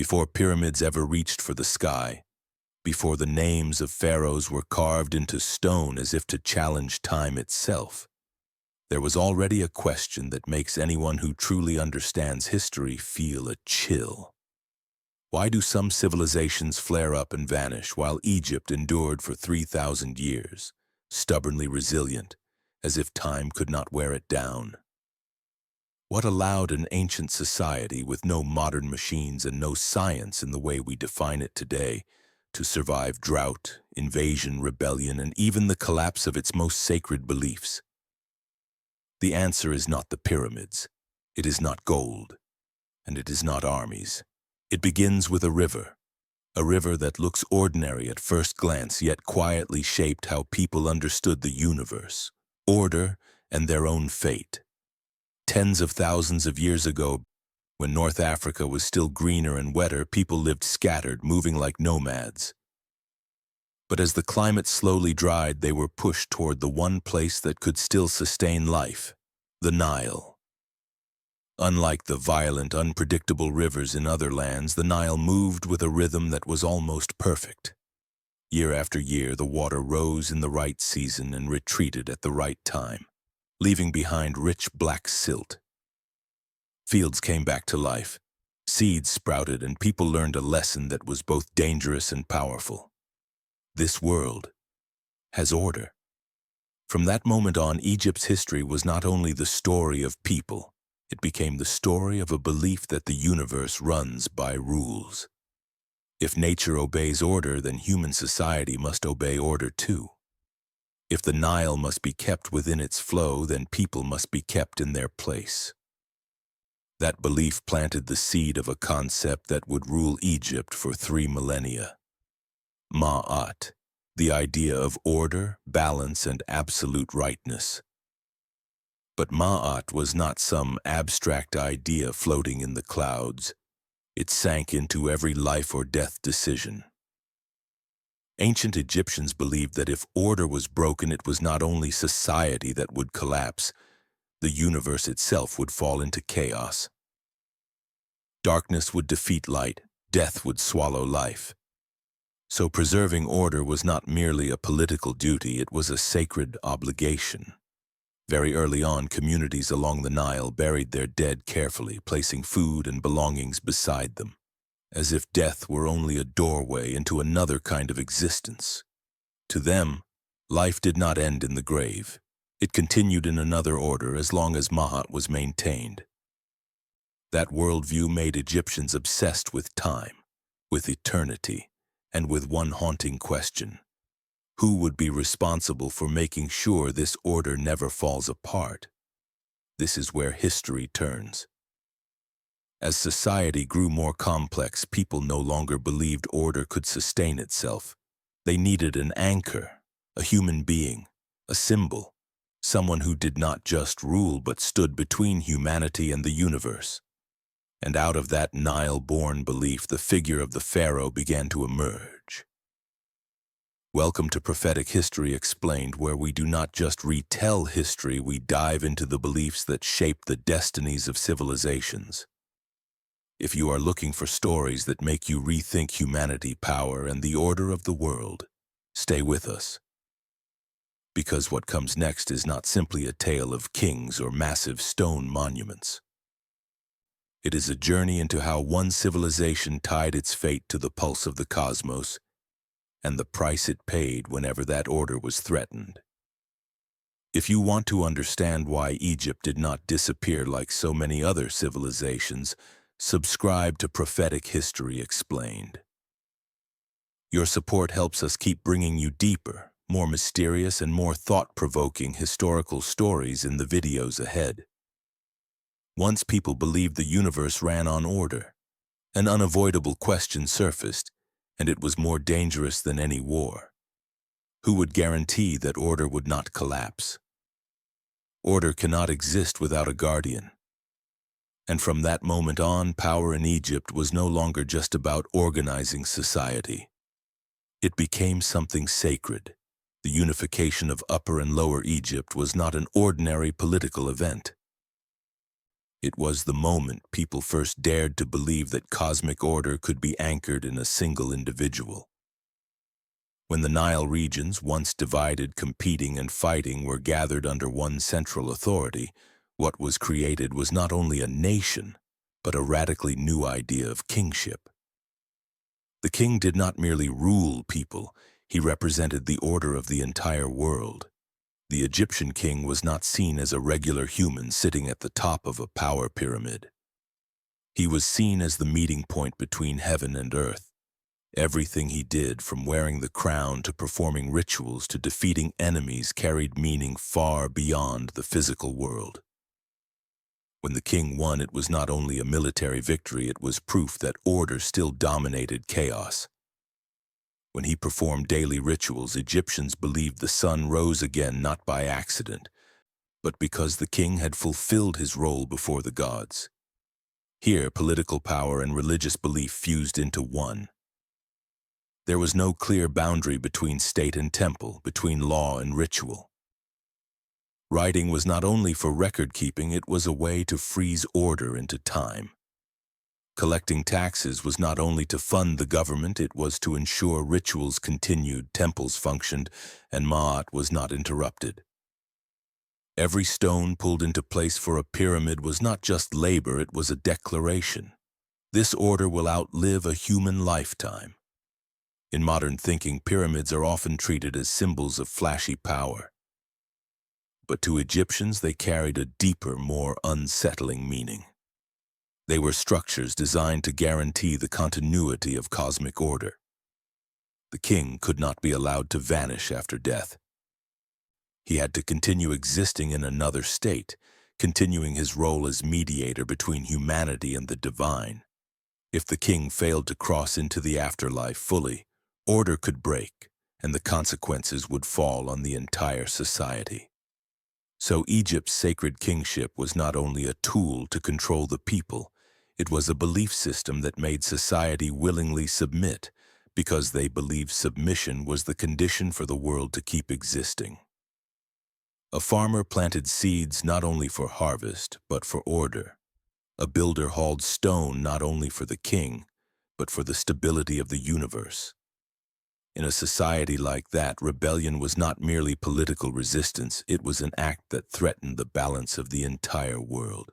before pyramids ever reached for the sky, before the names of pharaohs were carved into stone as if to challenge time itself, there was already a question that makes anyone who truly understands history feel a chill. Why do some civilizations flare up and vanish while Egypt endured for 3,000 years, stubbornly resilient, as if time could not wear it down? What allowed an ancient society with no modern machines and no science in the way we define it today to survive drought, invasion, rebellion, and even the collapse of its most sacred beliefs? The answer is not the pyramids, it is not gold, and it is not armies. It begins with a river that looks ordinary at first glance yet quietly shaped how people understood the universe, order, and their own fate. Tens of thousands of years ago, when North Africa was still greener and wetter, people lived scattered, moving like nomads. But as the climate slowly dried, they were pushed toward the one place that could still sustain life, the Nile. Unlike the violent, unpredictable rivers in other lands, the Nile moved with a rhythm that was almost perfect. Year after year, the water rose in the right season and retreated at the right time, leaving behind rich black silt. Fields came back to life, seeds sprouted, and people learned a lesson that was both dangerous and powerful. This world has order. From that moment on, Egypt's history was not only the story of people, it became the story of a belief that the universe runs by rules. If nature obeys order, then human society must obey order too. If the Nile must be kept within its flow, then people must be kept in their place. That belief planted the seed of a concept that would rule Egypt for 3 millennia. Ma'at, the idea of order, balance, and absolute rightness. But Ma'at was not some abstract idea floating in the clouds. It sank into every life or death decision. Ancient Egyptians believed that if order was broken, it was not only society that would collapse, the universe itself would fall into chaos. Darkness would defeat light, death would swallow life. So preserving order was not merely a political duty, it was a sacred obligation. Very early on, communities along the Nile buried their dead carefully, placing food and belongings beside them, as if death were only a doorway into another kind of existence. To them, life did not end in the grave. It continued in another order as long as Ma'at was maintained. That worldview made Egyptians obsessed with time, with eternity, and with one haunting question: who would be responsible for making sure this order never falls apart? This is where history turns. As society grew more complex, people no longer believed order could sustain itself. They needed an anchor, a human being, a symbol, someone who did not just rule but stood between humanity and the universe. And out of that Nile-born belief, the figure of the pharaoh began to emerge. Welcome to Prophetic History Explained, where we do not just retell history, we dive into the beliefs that shape the destinies of civilizations. If you are looking for stories that make you rethink humanity, power, and the order of the world, stay with us. Because what comes next is not simply a tale of kings or massive stone monuments. It is a journey into how one civilization tied its fate to the pulse of the cosmos, and the price it paid whenever that order was threatened. If you want to understand why Egypt did not disappear like so many other civilizations, subscribe to Prophetic History Explained. Your support helps us keep bringing you deeper, more mysterious, and more thought-provoking historical stories in the videos ahead. Once people believed the universe ran on order, an unavoidable question surfaced, and it was more dangerous than any war. Who would guarantee that order would not collapse? Order cannot exist without a guardian. And from that moment on, power in Egypt was no longer just about organizing society. It became something sacred. The unification of Upper and Lower Egypt was not an ordinary political event. It was the moment people first dared to believe that cosmic order could be anchored in a single individual. When the Nile regions, once divided, competing, and fighting, were gathered under one central authority, what was created was not only a nation, but a radically new idea of kingship. The king did not merely rule people, he represented the order of the entire world. The Egyptian king was not seen as a regular human sitting at the top of a power pyramid. He was seen as the meeting point between heaven and earth. Everything he did, from wearing the crown to performing rituals to defeating enemies, carried meaning far beyond the physical world. When the king won, it was not only a military victory, it was proof that order still dominated chaos. When he performed daily rituals, Egyptians believed the sun rose again not by accident, but because the king had fulfilled his role before the gods. Here, political power and religious belief fused into one. There was no clear boundary between state and temple, between law and ritual. Writing was not only for record-keeping, it was a way to freeze order into time. Collecting taxes was not only to fund the government, it was to ensure rituals continued, temples functioned, and Ma'at was not interrupted. Every stone pulled into place for a pyramid was not just labor, it was a declaration. This order will outlive a human lifetime. In modern thinking, pyramids are often treated as symbols of flashy power. But to Egyptians, they carried a deeper, more unsettling meaning. They were structures designed to guarantee the continuity of cosmic order. The king could not be allowed to vanish after death. He had to continue existing in another state, continuing his role as mediator between humanity and the divine. If the king failed to cross into the afterlife fully, order could break, and the consequences would fall on the entire society. So Egypt's sacred kingship was not only a tool to control the people, it was a belief system that made society willingly submit, because they believed submission was the condition for the world to keep existing. A farmer planted seeds not only for harvest, but for order. A builder hauled stone not only for the king, but for the stability of the universe. In a society like that, rebellion was not merely political resistance, it was an act that threatened the balance of the entire world.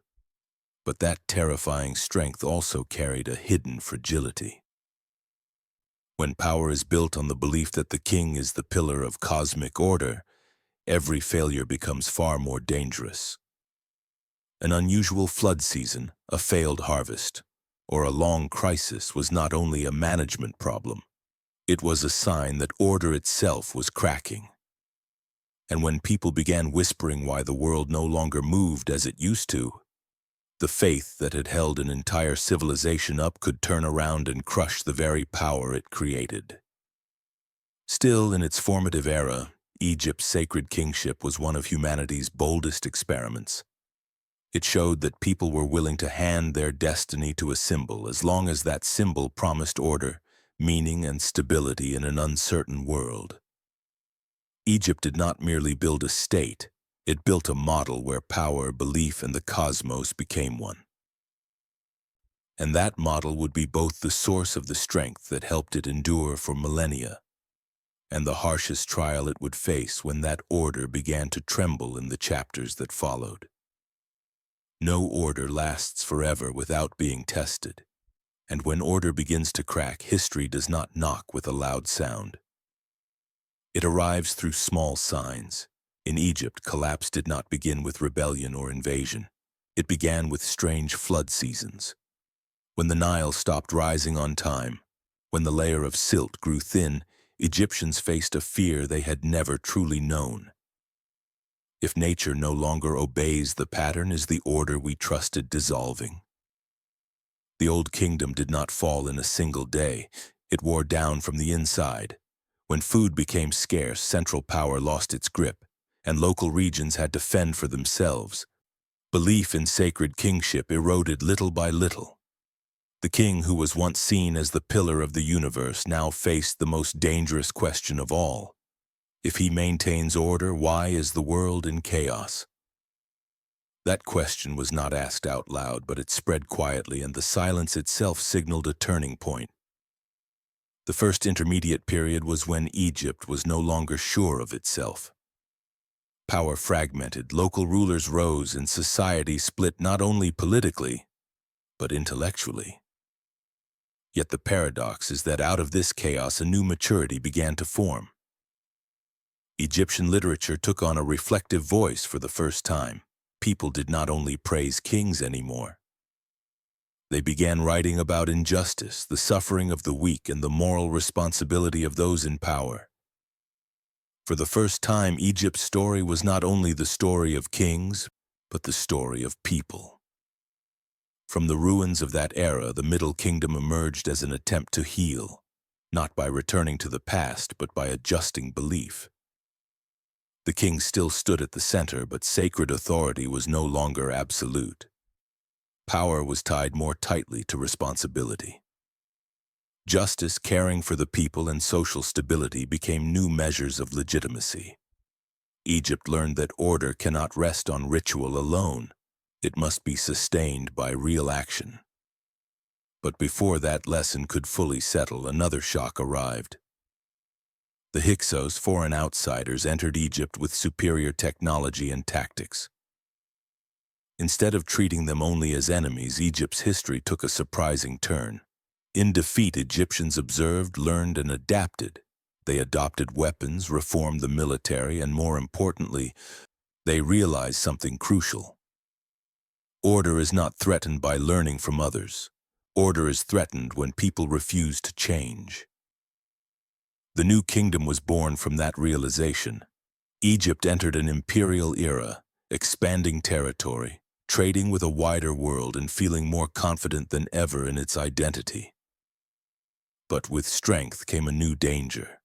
But that terrifying strength also carried a hidden fragility. When power is built on the belief that the king is the pillar of cosmic order, every failure becomes far more dangerous. An unusual flood season, a failed harvest, or a long crisis was not only a management problem. It was a sign that order itself was cracking. And when people began whispering why the world no longer moved as it used to, the faith that had held an entire civilization up could turn around and crush the very power it created. Still, in its formative era, Egypt's sacred kingship was one of humanity's boldest experiments. It showed that people were willing to hand their destiny to a symbol as long as that symbol promised order, meaning, and stability in an uncertain world. Egypt did not merely build a state, it built a model where power, belief, and the cosmos became one. And that model would be both the source of the strength that helped it endure for millennia, and the harshest trial it would face when that order began to tremble in the chapters that followed. No order lasts forever without being tested. And when order begins to crack, history does not knock with a loud sound. It arrives through small signs. In Egypt, collapse did not begin with rebellion or invasion. It began with strange flood seasons. When the Nile stopped rising on time, when the layer of silt grew thin, Egyptians faced a fear they had never truly known. If nature no longer obeys the pattern, is the order we trusted dissolving? The old kingdom did not fall in a single day. It wore down from the inside. When food became scarce, central power lost its grip, and local regions had to fend for themselves. Belief in sacred kingship eroded little by little. The king, who was once seen as the pillar of the universe, now faced the most dangerous question of all. If he maintains order, why is the world in chaos? That question was not asked out loud, but it spread quietly, and the silence itself signaled a turning point. The first intermediate period was when Egypt was no longer sure of itself. Power fragmented, local rulers rose, and society split not only politically, but intellectually. Yet the paradox is that out of this chaos a new maturity began to form. Egyptian literature took on a reflective voice for the first time. People did not only praise kings anymore. They began writing about injustice, the suffering of the weak, and the moral responsibility of those in power. For the first time, Egypt's story was not only the story of kings, but the story of people. From the ruins of that era, the Middle Kingdom emerged as an attempt to heal, not by returning to the past, but by adjusting belief. The king still stood at the center, but sacred authority was no longer absolute. Power was tied more tightly to responsibility. Justice, caring for the people, and social stability became new measures of legitimacy. Egypt learned that order cannot rest on ritual alone. It must be sustained by real action. But before that lesson could fully settle, another shock arrived. The Hyksos, foreign outsiders, entered Egypt with superior technology and tactics. Instead of treating them only as enemies, Egypt's history took a surprising turn. In defeat, Egyptians observed, learned, and adapted. They adopted weapons, reformed the military, and more importantly, they realized something crucial. Order is not threatened by learning from others. Order is threatened when people refuse to change. The new kingdom was born from that realization. Egypt entered an imperial era, expanding territory, trading with a wider world, and feeling more confident than ever in its identity. But with strength came a new danger.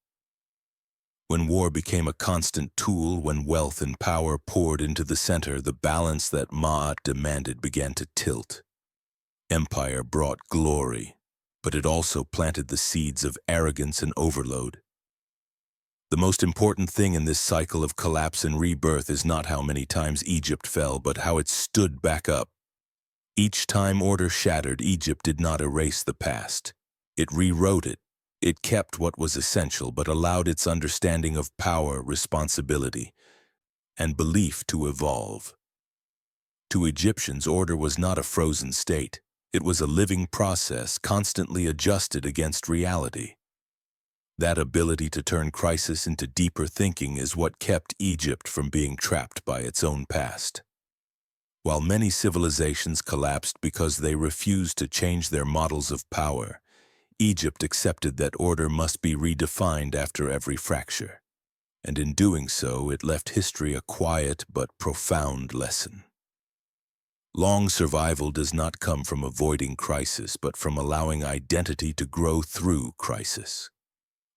When war became a constant tool, when wealth and power poured into the center, the balance that Ma'at demanded began to tilt. Empire brought glory, but it also planted the seeds of arrogance and overload. The most important thing in this cycle of collapse and rebirth is not how many times Egypt fell, but how it stood back up. Each time order shattered, Egypt did not erase the past. It rewrote it. It kept what was essential, but allowed its understanding of power, responsibility, and belief to evolve. To Egyptians, order was not a frozen state. It was a living process, constantly adjusted against reality. That ability to turn crisis into deeper thinking is what kept Egypt from being trapped by its own past. While many civilizations collapsed because they refused to change their models of power, Egypt accepted that order must be redefined after every fracture. And in doing so, it left history a quiet but profound lesson. Long survival does not come from avoiding crisis, but from allowing identity to grow through crisis.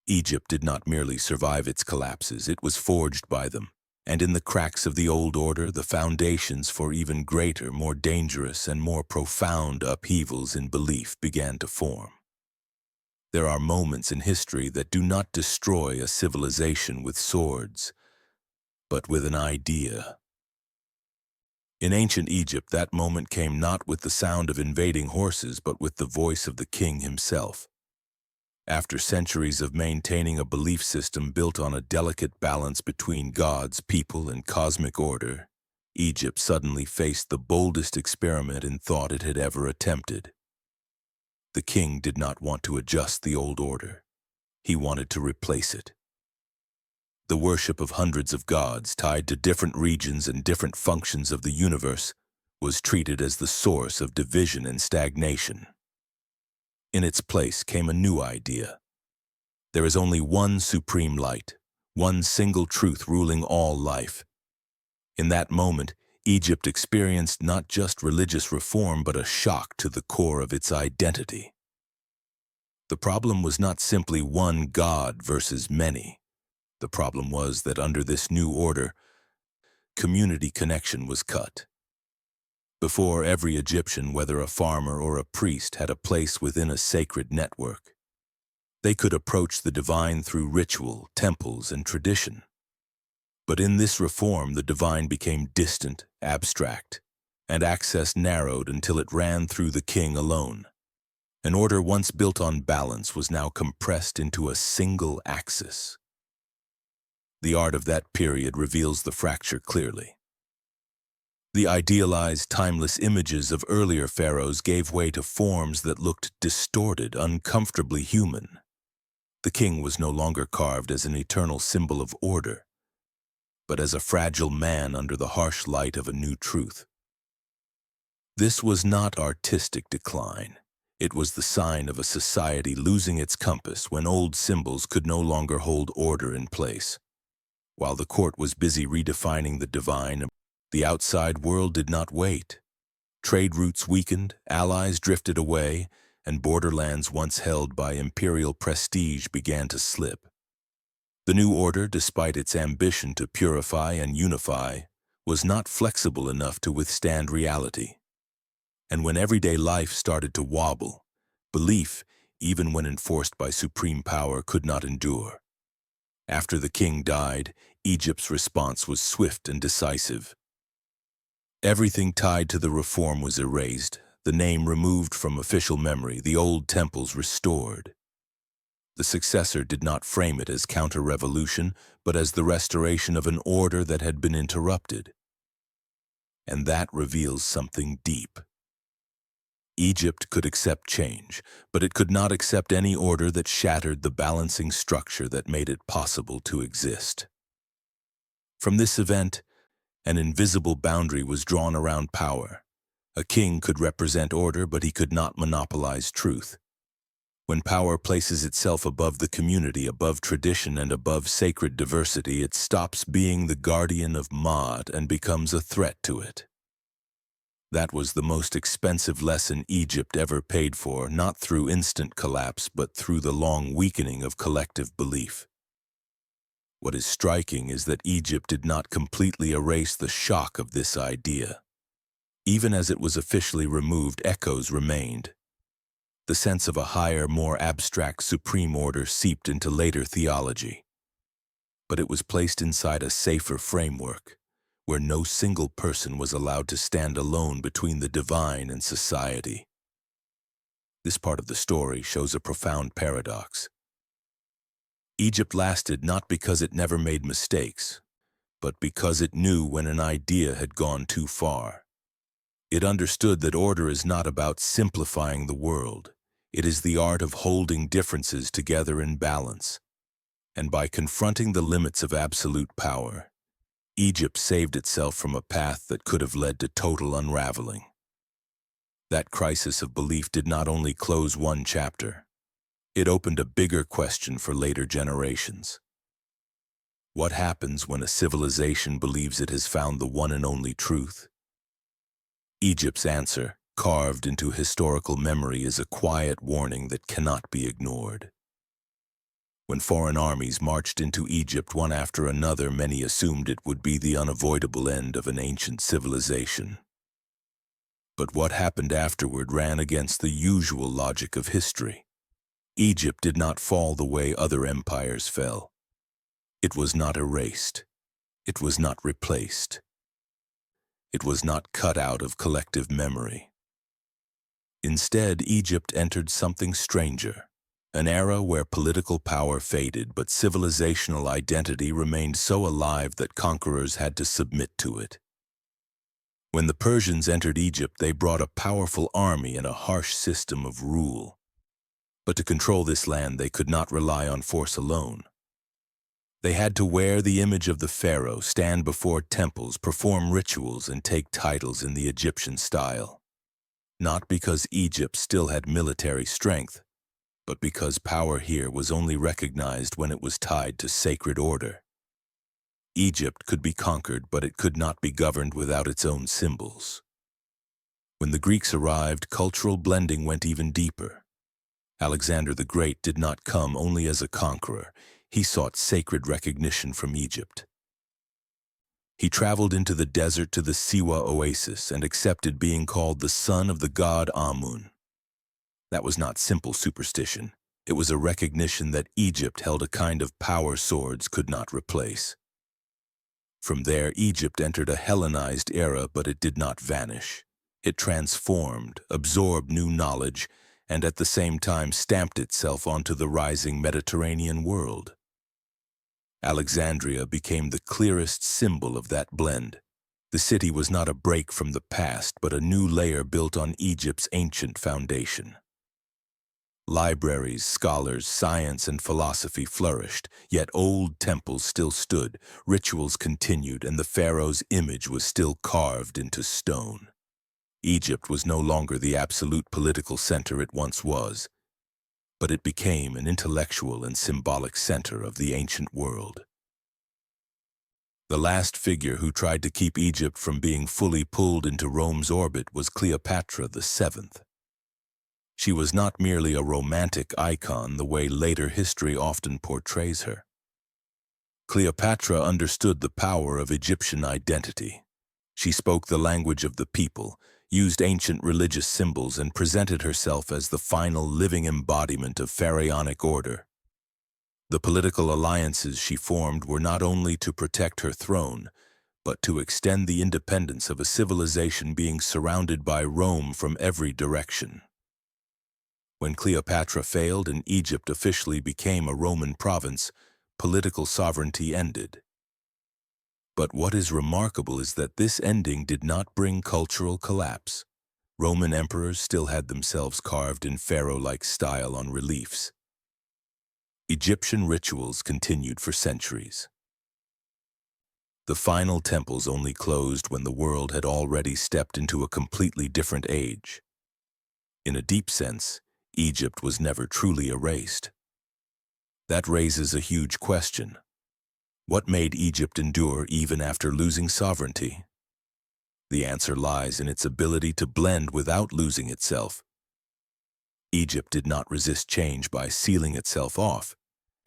Egypt did not merely survive its collapses, it was forged by them. And in the cracks of the old order, the foundations for even greater, more dangerous, and more profound upheavals in belief began to form. There are moments in history that do not destroy a civilization with swords, but with an idea. In ancient Egypt, that moment came not with the sound of invading horses, but with the voice of the king himself. After centuries of maintaining a belief system built on a delicate balance between gods, people, and cosmic order, Egypt suddenly faced the boldest experiment in thought it had ever attempted. The king did not want to adjust the old order. He wanted to replace it. The worship of hundreds of gods tied to different regions and different functions of the universe was treated as the source of division and stagnation. In its place came a new idea. There is only one supreme light, one single truth ruling all life. In that moment, Egypt experienced not just religious reform, but a shock to the core of its identity. The problem was not simply one god versus many. The problem was that under this new order, community connection was cut. Before, every Egyptian, whether a farmer or a priest, had a place within a sacred network. They could approach the divine through ritual, temples, and tradition. But in this reform, the divine became distant, abstract. and access narrowed until it ran through the king alone. An order once built on balance was now compressed into a single axis. The art of that period reveals the fracture clearly. The idealized, timeless images of earlier pharaohs gave way to forms that looked distorted, uncomfortably human. The king was no longer carved as an eternal symbol of order, but as a fragile man under the harsh light of a new truth. This was not artistic decline. It was the sign of a society losing its compass when old symbols could no longer hold order in place. While the court was busy redefining the divine, the outside world did not wait. Trade routes weakened, allies drifted away, and borderlands once held by imperial prestige began to slip. The new order, despite its ambition to purify and unify, was not flexible enough to withstand reality. And when everyday life started to wobble, belief, even when enforced by supreme power, could not endure. After the king died, Egypt's response was swift and decisive. Everything tied to the reform was erased, the name removed from official memory, the old temples restored. The successor did not frame it as counter-revolution, but as the restoration of an order that had been interrupted. And that reveals something deep. Egypt could accept change, but it could not accept any order that shattered the balancing structure that made it possible to exist. From this event, an invisible boundary was drawn around power. A king could represent order, but he could not monopolize truth. When power places itself above the community, above tradition, and above sacred diversity, it stops being the guardian of Maat and becomes a threat to it. That was the most expensive lesson Egypt ever paid for, not through instant collapse, but through the long weakening of collective belief. What is striking is that Egypt did not completely erase the shock of this idea. Even as it was officially removed, echoes remained. The sense of a higher, more abstract supreme order seeped into later theology. But it was placed inside a safer framework, where no single person was allowed to stand alone between the divine and society. This part of the story shows a profound paradox. Egypt lasted not because it never made mistakes, but because it knew when an idea had gone too far. It understood that order is not about simplifying the world. It is the art of holding differences together in balance. And by confronting the limits of absolute power, Egypt saved itself from a path that could have led to total unraveling. That crisis of belief did not only close one chapter, it opened a bigger question for later generations. What happens when a civilization believes it has found the one and only truth? Egypt's answer, carved into historical memory, is a quiet warning that cannot be ignored. When foreign armies marched into Egypt one after another, many assumed it would be the unavoidable end of an ancient civilization. But what happened afterward ran against the usual logic of history. Egypt did not fall the way other empires fell. It was not erased. It was not replaced. It was not cut out of collective memory. Instead, Egypt entered something stranger. An era where political power faded, but civilizational identity remained so alive that conquerors had to submit to it. When the Persians entered Egypt, they brought a powerful army and a harsh system of rule. But to control this land, they could not rely on force alone. They had to wear the image of the pharaoh, stand before temples, perform rituals, and take titles in the Egyptian style. Not because Egypt still had military strength, but because power here was only recognized when it was tied to sacred order. Egypt could be conquered, but it could not be governed without its own symbols. When the Greeks arrived, cultural blending went even deeper. Alexander the Great did not come only as a conqueror. He sought sacred recognition from Egypt. He traveled into the desert to the Siwa oasis and accepted being called the son of the god Amun. That was not simple superstition. It was a recognition that Egypt held a kind of power swords could not replace. From there, Egypt entered a Hellenized era, but it did not vanish. It transformed, absorbed new knowledge, and at the same time stamped itself onto the rising Mediterranean world. Alexandria became the clearest symbol of that blend. The city was not a break from the past, but a new layer built on Egypt's ancient foundation. Libraries, scholars, science, and philosophy flourished, yet old temples still stood, rituals continued, and the pharaoh's image was still carved into stone. Egypt was no longer the absolute political center it once was, but it became an intellectual and symbolic center of the ancient world. The last figure who tried to keep Egypt from being fully pulled into Rome's orbit was Cleopatra VII. She was not merely a romantic icon the way later history often portrays her. Cleopatra understood the power of Egyptian identity. She spoke the language of the people, used ancient religious symbols, and presented herself as the final living embodiment of pharaonic order. The political alliances she formed were not only to protect her throne, but to extend the independence of a civilization being surrounded by Rome from every direction. When Cleopatra failed and Egypt officially became a Roman province, political sovereignty ended. But what is remarkable is that this ending did not bring cultural collapse. Roman emperors still had themselves carved in pharaoh-like style on reliefs. Egyptian rituals continued for centuries. The final temples only closed when the world had already stepped into a completely different age. In a deep sense, Egypt was never truly erased. That raises a huge question. What made Egypt endure even after losing sovereignty? The answer lies in its ability to blend without losing itself. Egypt did not resist change by sealing itself off,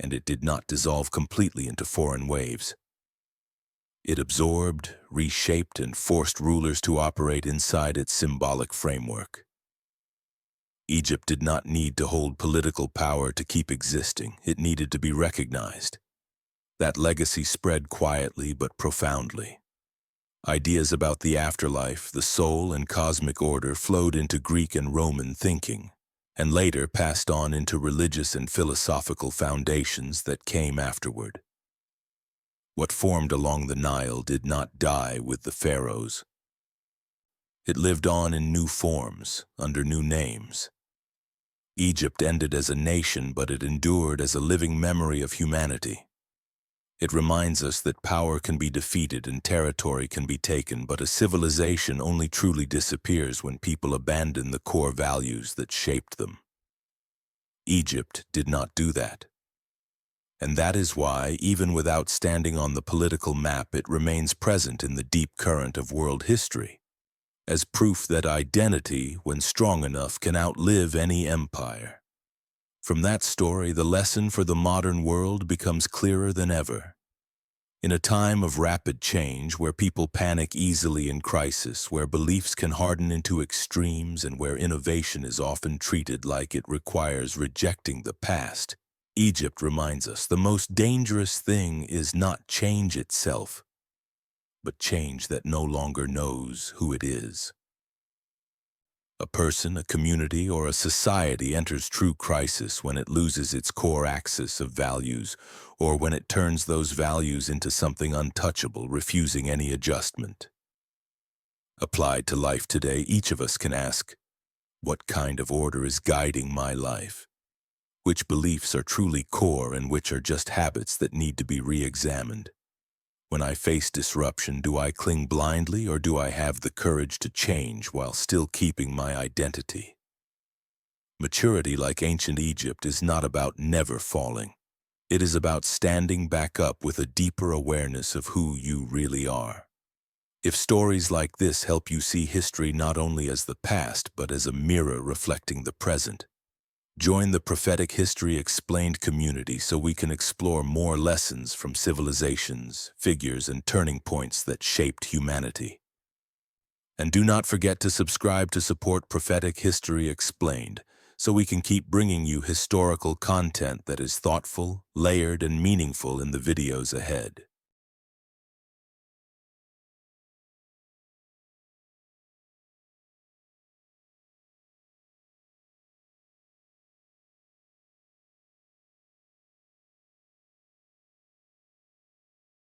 and it did not dissolve completely into foreign waves. It absorbed, reshaped, and forced rulers to operate inside its symbolic framework. Egypt did not need to hold political power to keep existing. It needed to be recognized. That legacy spread quietly but profoundly. Ideas about the afterlife, the soul, and cosmic order flowed into Greek and Roman thinking, and later passed on into religious and philosophical foundations that came afterward. What formed along the Nile did not die with the pharaohs. It lived on in new forms, under new names. Egypt ended as a nation, but it endured as a living memory of humanity. It reminds us that power can be defeated and territory can be taken, but a civilization only truly disappears when people abandon the core values that shaped them. Egypt did not do that. And that is why, even without standing on the political map, it remains present in the deep current of world history, as proof that identity, when strong enough, can outlive any empire. From that story, the lesson for the modern world becomes clearer than ever. In a time of rapid change, where people panic easily in crisis, where beliefs can harden into extremes, and where innovation is often treated like it requires rejecting the past, Egypt reminds us the most dangerous thing is not change itself, but change that no longer knows who it is. A person, a community, or a society enters true crisis when it loses its core axis of values, or when it turns those values into something untouchable, refusing any adjustment. Applied to life today, each of us can ask, what kind of order is guiding my life? Which beliefs are truly core and which are just habits that need to be re-examined? When I face disruption, do I cling blindly or do I have the courage to change while still keeping my identity? Maturity, like ancient Egypt, is not about never falling. It is about standing back up with a deeper awareness of who you really are. If stories like this help you see history not only as the past, but as a mirror reflecting the present, join the Prophetic History Explained community so we can explore more lessons from civilizations, figures, and turning points that shaped humanity. And do not forget to subscribe to support Prophetic History Explained so we can keep bringing you historical content that is thoughtful, layered, and meaningful in the videos ahead.